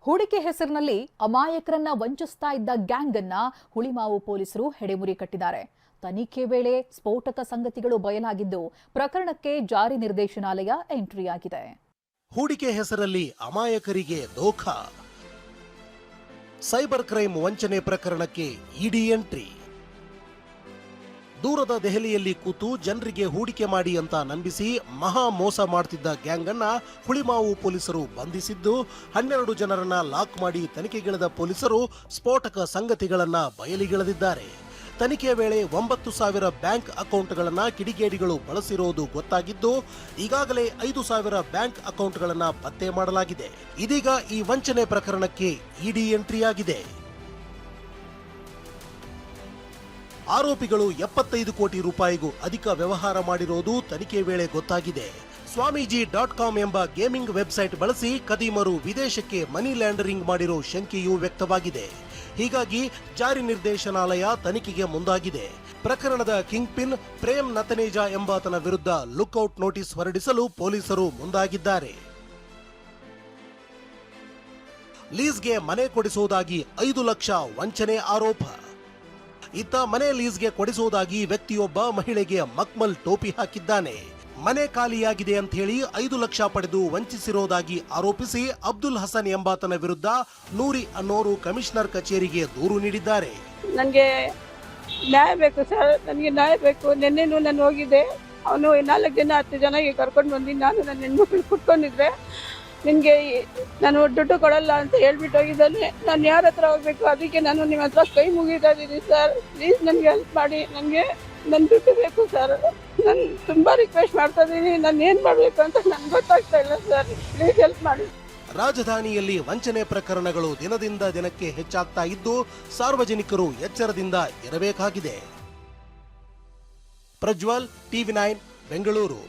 ಹೂಡಿಕೆ ಹೆಸರಿನಲ್ಲಿ ಅಮಾಯಕರನ್ನ ವಂಚಿಸ್ತಾ ಇದ್ದ ಗ್ಯಾಂಗ್ ಅನ್ನ ಹುಳಿಮಾವು ಪೊಲೀಸರು ಹೆಡೆಮುರಿ ಕಟ್ಟಿದ್ದಾರೆ. ತನಿಖೆ ವೇಳೆ ಸ್ಫೋಟಕ ಸಂಗತಿಗಳು ಬಯಲಾಗಿದ್ದು ಪ್ರಕರಣಕ್ಕೆ ಜಾರಿ ನಿರ್ದೇಶನಾಲಯ ಎಂಟ್ರಿ ಆಗಿದೆ. ಹೂಡಿಕೆ ಹೆಸರಲ್ಲಿ ಅಮಾಯಕರಿಗೆ ದೋಖಾ, ಸೈಬರ್ ಕ್ರೈಮ್ ವಂಚನೆ ಪ್ರಕರಣಕ್ಕೆ ಇಡಿ ಎಂಟ್ರಿ. ದೂರದ ದೆಹಲಿಯಲ್ಲಿ ಕೂತು ಜನರಿಗೆ ಹೂಡಿಕೆ ಮಾಡಿ ಅಂತ ನಂಬಿಸಿ ಮಹಾ ಮೋಸ ಮಾಡ್ತಿದ್ದ ಗ್ಯಾಂಗ್ ಅನ್ನ ಹುಳಿಮಾವು ಪೊಲೀಸರು ಬಂಧಿಸಿದ್ದು 12 ಜನರನ್ನ ಲಾಕ್ ಮಾಡಿ ತನಿಖೆಗಿಳಿದ ಪೊಲೀಸರು ಸ್ಫೋಟಕ ಸಂಗತಿಗಳನ್ನ ಬಯಲಿಗೆಳೆದಿದ್ದಾರೆ. ತನಿಖೆ ವೇಳೆ 9,000 ಬ್ಯಾಂಕ್ ಅಕೌಂಟ್ಗಳನ್ನ ಕಿಡಿಗೇಡಿಗಳು ಬಳಸಿರುವುದು ಗೊತ್ತಾಗಿದ್ದು ಈಗಾಗಲೇ 5,000 ಬ್ಯಾಂಕ್ ಅಕೌಂಟ್ಗಳನ್ನ ಪತ್ತೆ ಮಾಡಲಾಗಿದೆ. ಇದೀಗ ಈ ವಂಚನೆ ಪ್ರಕರಣಕ್ಕೆ ಇಡಿ ಎಂಟ್ರಿ ಆಗಿದೆ. ಆರೋಪಿಗಳು 75 ಕೋಟಿ ರೂಪಾಯಿಗೂ ಅಧಿಕ ವ್ಯವಹಾರ ಮಾಡಿರುವುದು ತನಿಖೆ ವೇಳೆ ಗೊತ್ತಾಗಿದೆ. ಸ್ವಾಮೀಜಿ.com ಎಂಬ ಗೇಮಿಂಗ್ ವೆಬ್ಸೈಟ್ ಬಳಸಿ ಕದೀಮರು ವಿದೇಶಕ್ಕೆ ಮನಿ ಲ್ಯಾಂಡರಿಂಗ್ ಮಾಡಿರೋ ಶಂಕೆಯೂ ವ್ಯಕ್ತವಾಗಿದೆ. ಹೀಗಾಗಿ ಜಾರಿ ನಿರ್ದೇಶನಾಲಯ ತನಿಖೆಗೆ ಮುಂದಾಗಿದೆ. ಪ್ರಕರಣದ ಕಿಂಗ್ ಪಿನ್ ಪ್ರೇಮ್ ನತನೇಜಾ ಎಂಬಾತನ ವಿರುದ್ಧ ಲುಕ್ಔಟ್ ನೋಟಿಸ್ ಹೊರಡಿಸಲು ಪೊಲೀಸರು ಮುಂದಾಗಿದ್ದಾರೆ. ಲೀಸ್ಗೆ ಮನೆ ಕೊಡಿಸುವುದಾಗಿ 5 ಲಕ್ಷ ವಂಚನೆ ಆರೋಪ. ಇತ್ತ ಮನೆ ಲೀಸ್ಗೆ ಕೊಡಿಸುವುದಾಗಿ ವ್ಯಕ್ತಿಯೊಬ್ಬ ಮಹಿಳೆಗೆ ಮಕ್ಮಲ್ ಟೋಪಿ ಹಾಕಿದ್ದಾನೆ. ಮನೆ ಖಾಲಿಯಾಗಿದೆ ಅಂತ ಹೇಳಿ 5 ಲಕ್ಷ ಪಡೆದು ವಂಚಿಸಿರೋದಾಗಿ ಆರೋಪಿಸಿ ಅಬ್ದುಲ್ ಹಸನ್ ಎಂಬಾತನ ವಿರುದ್ಧ ನೂರಿ ಅನ್ನೋರು ಕಮಿಷನರ್ ಕಚೇರಿಗೆ ದೂರು ನೀಡಿದ್ದಾರೆ. ನನಗೆ ನ್ಯಾಯ ಬೇಕು ಸರ್, ನನಗೆ ನ್ಯಾಯ ಬೇಕು. ನಿನ್ನೆನೂ ನಾನು ಹೋಗಿದ್ದೆ. ಅವನು 4 ಜನ 10 ಜನ ಕರ್ಕೊಂಡು ಬಂದು ನಾನು ನನ್ನ ಹೆಣ್ಮಕ್ಳು ಕುಟ್ಕೊಂಡಿದ್ರೆ ನಿನಗೆ ನಾನು ದುಡ್ಡು ಕೊಡಲ್ಲ ಅಂತ ಹೇಳ್ಬಿಟ್ಟು ಹೋಗಿದ್ದಾನೆ. ನಾನು ಯಾರ ಹತ್ರ ಹೋಗ್ಬೇಕು? ಅದಕ್ಕೆ ನಾನು ನಿಮ್ಮ ಹತ್ರ ಕೈ ಮುಗಿತಾ ಇದ್ದೀನಿ ಸರ್. ಪ್ಲೀಸ್ ನನಗೆ ಹೆಲ್ಪ್ ಮಾಡಿ. ನನಗೆ ನನ್ನ ದುಡ್ಡು ಬೇಕು ಸರ್. ನಾನು ತುಂಬ ರಿಕ್ವೆಸ್ಟ್ ಮಾಡ್ತಾ ಇದ್ದೀನಿ. ನಾನು ಏನು ಮಾಡಬೇಕು ಅಂತ ನನಗೆ ಗೊತ್ತಾಗ್ತಾ ಇಲ್ಲ ಸರ್. ಪ್ಲೀಸ್ ಹೆಲ್ಪ್ ಮಾಡಿ. ರಾಜಧಾನಿಯಲ್ಲಿ ವಂಚನೆ ಪ್ರಕರಣಗಳು ದಿನದಿಂದ ದಿನಕ್ಕೆ ಹೆಚ್ಚಾಗ್ತಾ ಇದ್ದು ಸಾರ್ವಜನಿಕರು ಎಚ್ಚರದಿಂದ ಇರಬೇಕಾಗಿದೆ. ಪ್ರಜ್ವಲ್, TV9, ಬೆಂಗಳೂರು.